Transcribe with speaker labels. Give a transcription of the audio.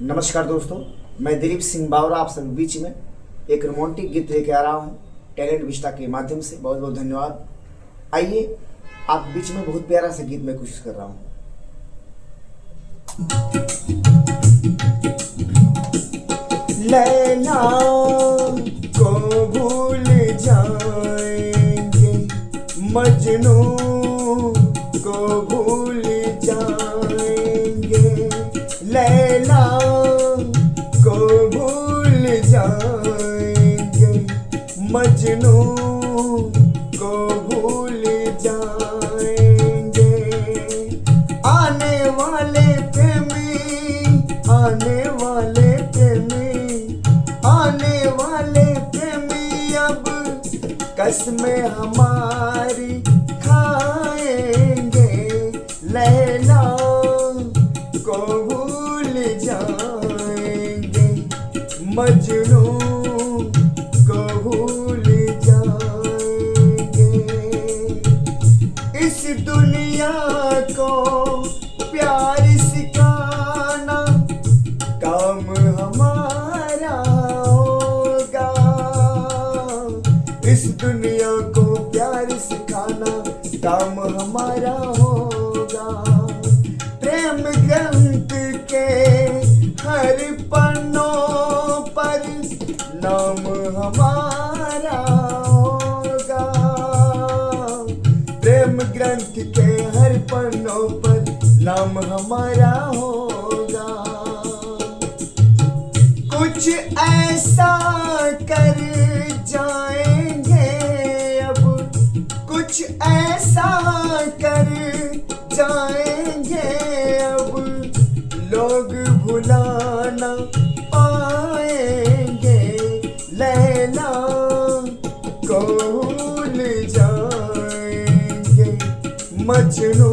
Speaker 1: नमस्कार दोस्तों, मैं दिलीप सिंह बावरा आप सभी बीच में एक रोमांटिक गीत लेके आ रहा हूँ टैलेंट विस्टा के माध्यम से। बहुत बहुत धन्यवाद। आइए आप बीच में बहुत प्यारा सा गीत मैं कोशिश कर रहा हूँ। लैला को भूल जाएंगे, मजनू को भूल जाएंगे, लैला को भूल जाएंगे, मजनू को भूल जाएंगे। आने वाले प्रेमी, आने वाले प्रेमी, आने वाले प्रेमी अब कसमें हमारी खाएंगे, लैला को भूल जाएंगे, मजनू को भूल जाएंगे। इस दुनिया को प्यार सिखाना काम हमारा होगा, इस दुनिया को प्यार सिखाना काम हमारा होगा। प्रेम ग्रंथ के हर पन्नों पर नाम हमारा होगा, प्रेम ग्रंथ के हर पन्नों पर नाम हमारा होगा। कुछ ऐसा कर जाएंगे अब, कुछ ऐसा कर जाएंगे अब, लोग भुलाना पाएंगे, लैला को भूल जाएंगे, मजनू